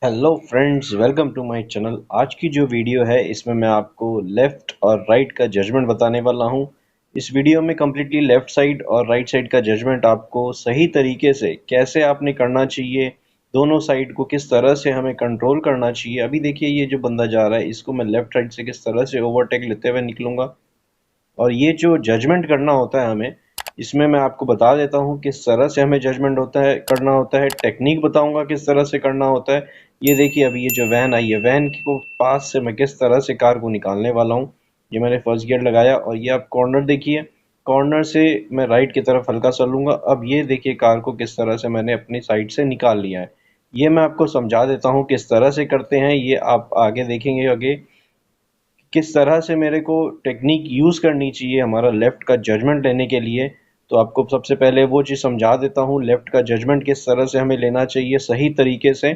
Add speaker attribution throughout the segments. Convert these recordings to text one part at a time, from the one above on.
Speaker 1: Hello friends, welcome to my channel. आज की जो वीडियो है इसमें मैं आपको लेफ़्ट और राइट का जजमेंट बताने वाला हूं। इस वीडियो में कम्प्लीटली लेफ़्ट साइड और राइट साइड का जजमेंट आपको सही तरीके से कैसे आपने करना चाहिए, दोनों साइड को किस तरह से हमें कंट्रोल करना चाहिए। अभी देखिए, ये जो बंदा जा रहा है इसको मैं लेफ़्ट साइड से किस तरह से ओवरटेक लेते हुए निकलूँगा। और ये जो जजमेंट करना होता है हमें, इसमें मैं आपको बता देता हूँ किस तरह से हमें जजमेंट होता है करना होता है, टेक्निक बताऊंगा किस तरह से करना होता है। ये देखिए, अभी ये जो वैन आई है, वैन को पास से मैं किस तरह से कार को निकालने वाला हूँ। ये मैंने फर्स्ट गियर लगाया और ये आप कॉर्नर देखिए, कॉर्नर से मैं राइट की तरफ हल्का सा लूंगा। अब ये देखिए कार को किस तरह से मैंने अपनी साइड से निकाल लिया है। ये मैं आपको समझा देता हूँ किस तरह से करते हैं, ये आप आगे देखेंगे। आगे किस तरह से मेरे को टेक्निक यूज़ करनी चाहिए हमारा लेफ़्ट का जजमेंट लेने के लिए। तो आपको सबसे पहले वो चीज़ समझा देता हूँ, लेफ़्ट का जजमेंट किस तरह से हमें लेना चाहिए सही तरीके से।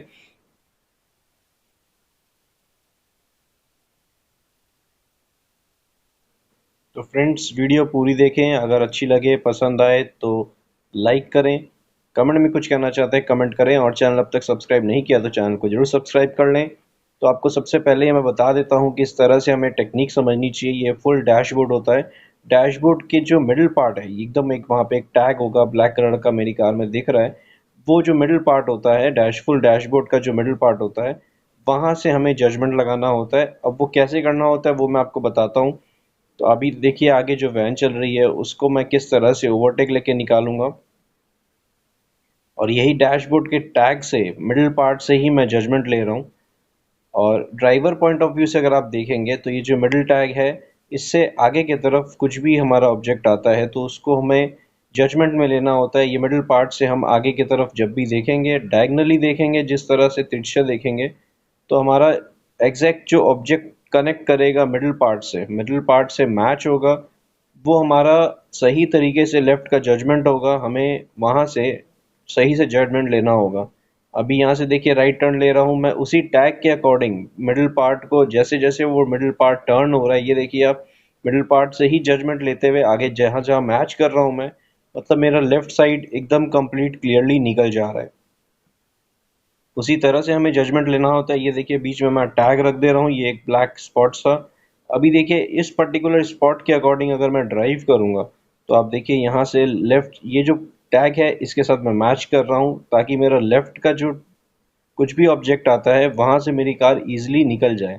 Speaker 1: तो फ्रेंड्स, वीडियो पूरी देखें, अगर अच्छी लगे पसंद आए तो लाइक करें। कमेंट में कुछ कहना चाहते हैं कमेंट करें, और चैनल अब तक सब्सक्राइब नहीं किया तो चैनल को जरूर सब्सक्राइब कर लें। तो आपको सबसे पहले मैं बता देता हूँ किस तरह से हमें टेक्निक समझनी चाहिए। ये फुल डैशबोर्ड होता है। डैशबोर्ड के जो मिडिल पार्ट है एकदम, एक वहाँ पे एक टैग होगा ब्लैक कलर का, मेरी कार में दिख रहा है। वो जो मिडिल पार्ट होता है फुल डैशबोर्ड का जो मिडिल पार्ट होता है, वहाँ से हमें जजमेंट लगाना होता है। अब वो कैसे करना होता है वो मैं आपको बताता हूँ। तो अभी देखिए, आगे जो वैन चल रही है उसको मैं किस तरह से ओवरटेक लेके निकालूंगा। और यही डैशबोर्ड के टैग से, मिडिल पार्ट से ही मैं जजमेंट ले रहा हूँ। और ड्राइवर पॉइंट ऑफ व्यू से अगर आप देखेंगे तो ये जो मिडिल टैग है, इससे आगे की तरफ कुछ भी हमारा ऑब्जेक्ट आता है तो उसको हमें जजमेंट में लेना होता है। ये मिडिल पार्ट से हम आगे की तरफ जब भी देखेंगे, डायगनली देखेंगे, जिस तरह से तिरछा देखेंगे, तो हमारा एग्जैक्ट जो ऑब्जेक्ट कनेक्ट करेगा मिडिल पार्ट से मैच होगा, वो हमारा सही तरीके से लेफ्ट का जजमेंट होगा। हमें वहां से सही से जजमेंट लेना होगा। अभी यहाँ से देखिए राइट टर्न ले रहा हूँ मैं, उसी टैग के अकॉर्डिंग मिडिल पार्ट को, जैसे जैसे वो मिडिल पार्ट टर्न हो रहा है, ये देखिए आप, मिडिल पार्ट से ही जजमेंट लेते हुए आगे जहाँ जहाँ मैच कर रहा हूँ मैं, मतलब मेरा लेफ्ट साइड एकदम कंप्लीट क्लियरली निकल जा रहा है। उसी तरह से हमें जजमेंट लेना होता है। ये देखिए बीच में मैं टैग रख दे रहा हूँ, ये एक ब्लैक स्पॉट सा। अभी देखिए इस पर्टिकुलर स्पॉट के अकॉर्डिंग अगर मैं ड्राइव करूंगा तो आप देखिए यहाँ से लेफ्ट, ये जो टैग है इसके साथ मैं मैच कर रहा हूँ ताकि मेरा लेफ्ट का जो कुछ भी ऑब्जेक्ट आता है वहां से मेरी कार इजीली निकल जाए।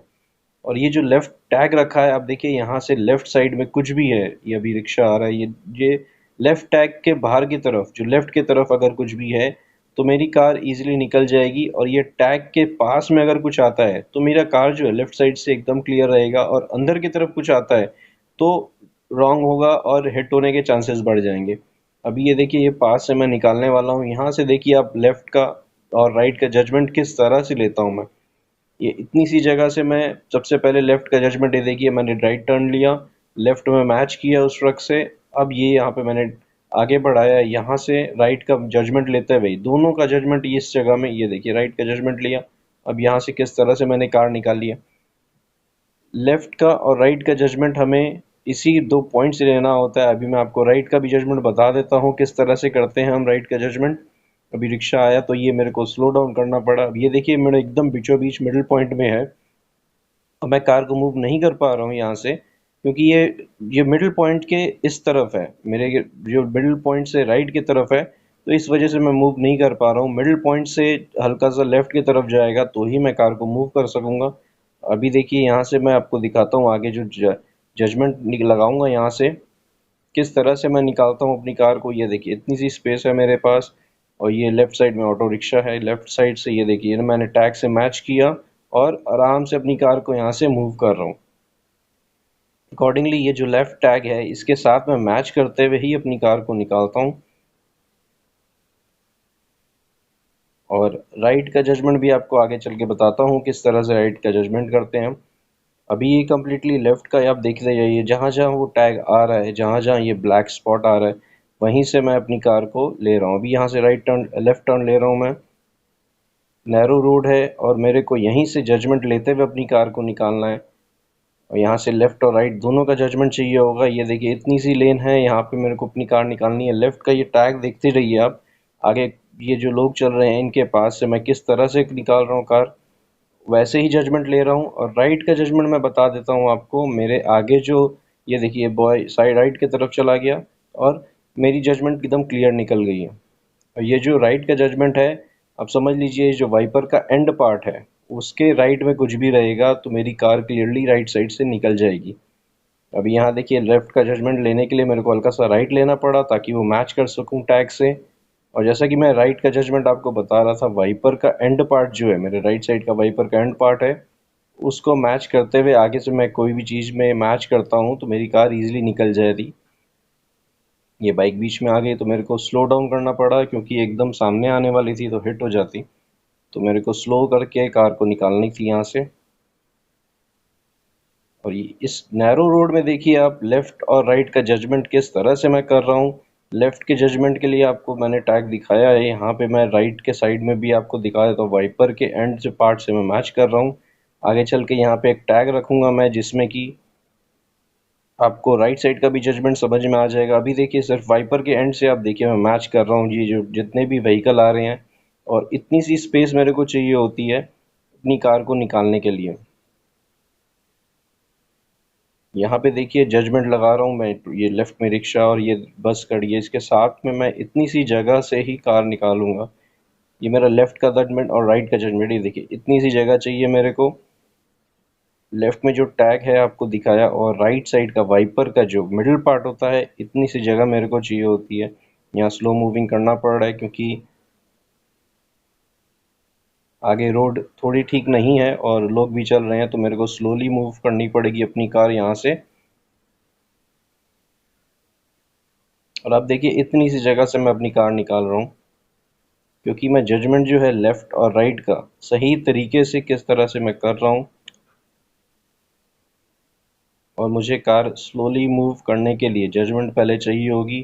Speaker 1: और ये जो लेफ्ट टैग रखा है, आप देखिए यहाँ से लेफ्ट साइड में कुछ भी है, ये अभी रिक्शा आ रहा है, ये लेफ्ट टैग के बाहर की तरफ, जो लेफ्ट की तरफ अगर कुछ भी है तो मेरी कार इजीली निकल जाएगी। और ये टैग के पास में अगर कुछ आता है तो मेरा कार जो है लेफ्ट साइड से एकदम क्लियर रहेगा, और अंदर की तरफ कुछ आता है तो रॉन्ग होगा और हिट होने के चांसेस बढ़ जाएंगे। अभी ये देखिए, ये पास से मैं निकालने वाला हूँ। यहाँ से देखिए आप लेफ्ट का और राइट का जजमेंट किस तरह से लेता हूँ मैं। ये इतनी सी जगह से मैं सबसे पहले लेफ्ट का जजमेंट, ये देखिए मैंने राइट टर्न लिया, लेफ्ट में मैच किया उस ट्रक से। अब ये यहाँ पे मैंने आगे बढ़ाया, यहाँ से राइट का जजमेंट लेते हुए दोनों का जजमेंट इस जगह में, ये देखिए राइट का जजमेंट लिया। अब यहाँ से किस तरह से मैंने कार निकाल लिया। लेफ्ट का और राइट का जजमेंट हमें इसी दो पॉइंट से लेना होता है। अभी मैं आपको राइट का भी जजमेंट बता देता हूँ किस तरह से करते हैं हम राइट का जजमेंट। अभी रिक्शा आया तो ये मेरे को स्लो डाउन करना पड़ा। अब ये देखिए मेरा एकदम बीचों बीच मिडिल पॉइंट में है। अब मैं कार को मूव नहीं कर पा रहा हूँ यहाँ से, क्योंकि ये मिडिल पॉइंट के इस तरफ है, मेरे जो मिडिल पॉइंट से राइट की तरफ है, तो इस वजह से मैं मूव नहीं कर पा रहा हूँ। मिडिल पॉइंट से हल्का सा लेफ्ट की तरफ जाएगा तो ही मैं कार को मूव कर सकूंगा। अभी देखिए यहाँ से मैं आपको दिखाता हूँ आगे जो जजमेंट लगाऊंगा, यहाँ से किस तरह से मैं निकालता हूँ अपनी कार को। ये देखिए इतनी सी स्पेस है मेरे पास, और ये लेफ्ट साइड में ऑटो रिक्शा है। लेफ्ट साइड से ये देखिए मैंने टैग से मैच किया और आराम से अपनी कार को यहाँ से मूव कर रहा हूँ। अकॉर्डिंगली ये जो लेफ्ट टैग है इसके साथ मैं मैच करते हुए ही अपनी कार को निकालता हूँ। और राइट का जजमेंट भी आपको आगे चल के बताता हूँ किस तरह से राइट का जजमेंट करते हैं हम। अभी ये कम्प्लीटली लेफ्ट का आप देखते जाइए, जहाँ जहाँ वो टैग आ रहा है, जहाँ जहाँ ये ब्लैक स्पॉट आ रहा है, वहीं से मैं अपनी कार को ले रहा हूँ। अभी यहाँ से लेफ्ट टर्न ले रहा हूँ मैं। नैरो रोड है और मेरे को यहीं से जजमेंट लेते हुए अपनी कार को निकालना है। और यहाँ से लेफ्ट और राइट दोनों का जजमेंट चाहिए होगा। ये देखिए इतनी सी लेन है, यहाँ पे मेरे को अपनी कार निकालनी है। लेफ्ट का ये टैग देखते रहिए आप। आगे ये जो लोग चल रहे हैं इनके पास से मैं किस तरह से निकाल रहा हूँ कार। वैसे ही जजमेंट ले रहा हूँ। और राइट का जजमेंट मैं बता देता हूँ आपको। मेरे आगे जो ये देखिए बॉय साइड राइट की तरफ चला गया और मेरी जजमेंट एकदम क्लियर निकल गई है। और ये जो राइट का जजमेंट है, आप समझ लीजिए जो वाइपर का एंड पार्ट है उसके राइट में कुछ भी रहेगा तो मेरी कार क्लियरली राइट साइड से निकल जाएगी। अभी यहाँ देखिए लेफ्ट का जजमेंट लेने के लिए मेरे को हल्का सा राइट लेना पड़ा ताकि वो मैच कर सकूं टैग से। और जैसा कि मैं राइट का जजमेंट आपको बता रहा था, वाइपर का एंड पार्ट जो है, मेरे राइट साइड का वाइपर का एंड पार्ट है, उसको मैच करते हुए आगे से मैं कोई भी चीज़ में मैच करता हूँ तो मेरी कार इजीली निकल जाएगी। ये बाइक बीच में आ गई तो मेरे को स्लो डाउन करना पड़ा क्योंकि एकदम सामने आने वाली थी तो हिट हो जाती। तो मेरे को स्लो करके कार को निकालनी थी यहाँ से। और इस नैरो रोड में देखिए आप लेफ्ट और राइट का जजमेंट किस तरह से मैं कर रहा हूँ। लेफ्ट के जजमेंट के लिए आपको मैंने टैग दिखाया है, यहाँ पे मैं राइट के साइड में भी आपको दिखा देता हूँ। वाइपर के एंड से पार्ट से मैं मैच कर रहा हूँ। आगे चल के यहाँ पे एक टैग रखूंगा मैं जिसमें कि आपको राइट साइड का भी जजमेंट समझ में आ जाएगा। अभी देखिए सिर्फ वाइपर के एंड से आप देखिए मैं मैच कर रहा हूँ। ये जो जितने भी व्हीकल आ रहे हैं, और इतनी सी स्पेस मेरे को चाहिए होती है अपनी कार को निकालने के लिए। यहाँ पे देखिए जजमेंट लगा रहा हूँ मैं। ये लेफ्ट में रिक्शा और ये बस खड़ी है, इसके साथ में मैं इतनी सी जगह से ही कार निकालूंगा। ये मेरा लेफ्ट का जजमेंट और राइट का जजमेंट, ये देखिए इतनी सी जगह चाहिए मेरे को। लेफ्ट में जो टैग है आपको दिखाया, और राइट साइड का वाइपर का जो मिडिल पार्ट होता है, इतनी सी जगह मेरे को चाहिए होती है। यहाँ स्लो मूविंग करना पड़ रहा है क्योंकि आगे रोड थोड़ी ठीक नहीं है और लोग भी चल रहे हैं, तो मेरे को स्लोली मूव करनी पड़ेगी अपनी कार यहाँ से। और अब देखिए इतनी सी जगह से मैं अपनी कार निकाल रहा हूँ क्योंकि मैं जजमेंट जो है लेफ्ट और राइट का सही तरीके से किस तरह से मैं कर रहा हूँ। और मुझे कार स्लोली मूव करने के लिए जजमेंट पहले चाहिए होगी।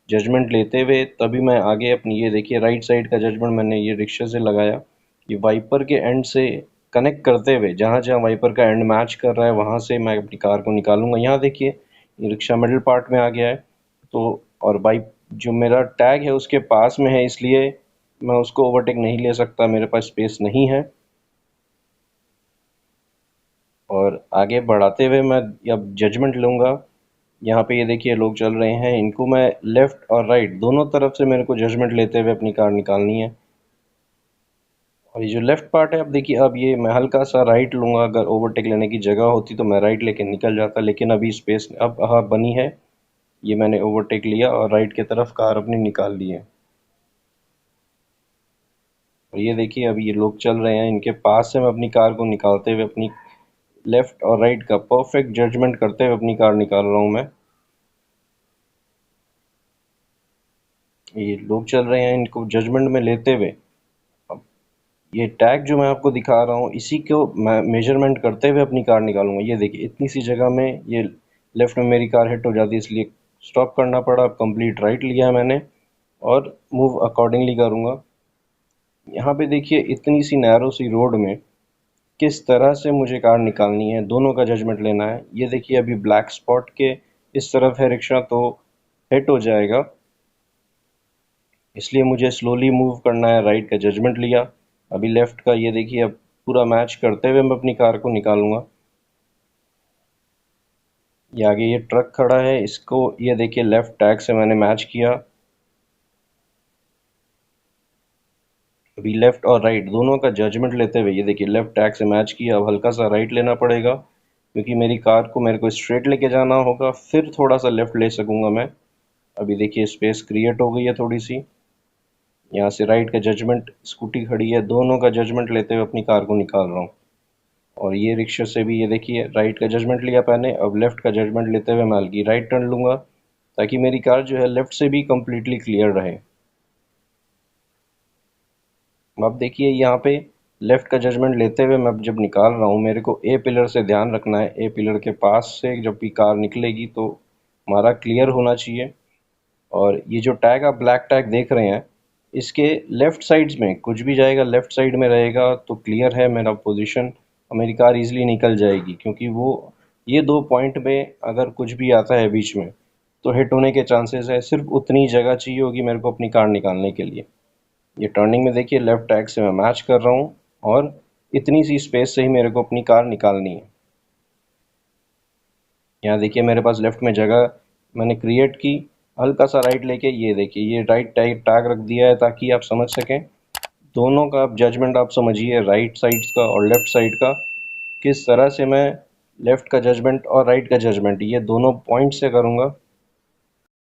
Speaker 1: जजमेंट लेते हुए तभी मैं आगे अपनी, ये देखिए राइट साइड का जजमेंट मैंने ये रिक्शे से लगाया। ये वाइपर के एंड से कनेक्ट करते हुए जहाँ जहाँ वाइपर का एंड मैच कर रहा है वहाँ से मैं अपनी कार को निकालूंगा। यहाँ देखिए ये रिक्शा मिडिल पार्ट में आ गया है, तो और बाइक जो मेरा टैग है उसके पास में है, इसलिए मैं उसको ओवरटेक नहीं ले सकता, मेरे पास स्पेस नहीं है। और आगे बढ़ाते हुए मैं अब जजमेंट लूँगा। यहाँ पे ये देखिए लोग चल रहे हैं, इनको मैं लेफ्ट और राइट दोनों तरफ से मेरे को जजमेंट लेते हुए अपनी कार निकालनी है। और ये जो लेफ्ट पार्ट है, अब देखिए अब ये मैं हल्का सा राइट लूँगा। अगर ओवरटेक लेने की जगह होती तो मैं राइट लेके निकल जाता, लेकिन अभी स्पेस अब हाँ बनी है। ये मैंने ओवरटेक लिया और राइट की तरफ कार अपनी निकाल ली है। और ये देखिए अभी ये लोग चल रहे हैं, इनके पास से मैं अपनी कार को निकालते हुए अपनी लेफ्ट और राइट का परफेक्ट जजमेंट करते हुए अपनी कार निकाल रहा हूँ मैं। ये लोग चल रहे हैं, इनको जजमेंट में लेते हुए अब ये टैग जो मैं आपको दिखा रहा हूँ इसी को मैं मेजरमेंट करते हुए अपनी कार निकालूंगा। ये देखिए इतनी सी जगह में ये लेफ्ट में मेरी कार हिट हो जाती है, इसलिए स्टॉप करना पड़ा। अब कंप्लीट राइट लिया है मैंने और मूव अकॉर्डिंगली करूँगा। यहाँ पे देखिए इतनी सी नैरो सी रोड में किस तरह से मुझे कार निकालनी है, दोनों का जजमेंट लेना है। ये देखिए अभी ब्लैक स्पॉट के इस तरफ है रिक्शा, तो हिट हो जाएगा, इसलिए मुझे स्लोली मूव करना है। राइट का जजमेंट लिया, अभी लेफ्ट का ये देखिए अब पूरा मैच करते हुए मैं अपनी कार को निकालूंगा। ये आगे ये ट्रक खड़ा है, इसको ये देखिए लेफ्ट टैग से मैंने मैच किया। अभी लेफ्ट और राइट दोनों का जजमेंट लेते हुए ये देखिए लेफ्ट टैग से मैच किया। अब हल्का सा राइट लेना पड़ेगा क्योंकि मेरी कार को मेरे को स्ट्रेट लेके जाना होगा, फिर थोड़ा सा लेफ्ट ले सकूंगा मैं। अभी देखिए स्पेस क्रिएट हो गई है थोड़ी सी। यहाँ से राइट का जजमेंट, स्कूटी खड़ी है, दोनों का जजमेंट लेते हुए अपनी कार को निकाल रहा हूँ। और ये रिक्शे से भी ये देखिए राइट का जजमेंट लिया मैंने, अब लेफ्ट का जजमेंट लेते हुए मैं हल्की राइट टर्न लूँगा ताकि मेरी कार जो है लेफ्ट से भी कम्प्लीटली क्लियर रहे। अब देखिए यहाँ पे लेफ्ट का जजमेंट लेते हुए मैं जब निकाल रहा हूँ, मेरे को ए पिलर से ध्यान रखना है। ए पिलर के पास से जब भी कार निकलेगी तो हमारा क्लियर होना चाहिए। और ये जो टैग आप ब्लैक टैग देख रहे हैं, इसके लेफ्ट साइड्स में कुछ भी जाएगा, लेफ्ट साइड में रहेगा तो क्लियर है मेरा पोजीशन और मेरी कार इजीली निकल जाएगी। क्योंकि वो ये दो पॉइंट में अगर कुछ भी आता है बीच में तो हिट होने के चांसेस है। सिर्फ उतनी जगह चाहिए होगी मेरे को अपनी कार निकालने के लिए। ये टर्निंग में देखिए लेफ्ट टैग से मैं मैच कर रहा हूँ और इतनी सी स्पेस से ही मेरे को अपनी कार निकालनी है। यहाँ देखिए मेरे पास लेफ्ट में जगह मैंने क्रिएट की, हल्का सा राइट लेके ये देखिए ये राइट टैग रख दिया है ताकि आप समझ सकें। दोनों का आप जजमेंट आप समझिए, राइट साइड्स का और लेफ्ट साइड का, किस तरह से मैं लेफ्ट का जजमेंट और राइट का जजमेंट ये दोनों पॉइंट से करूँगा।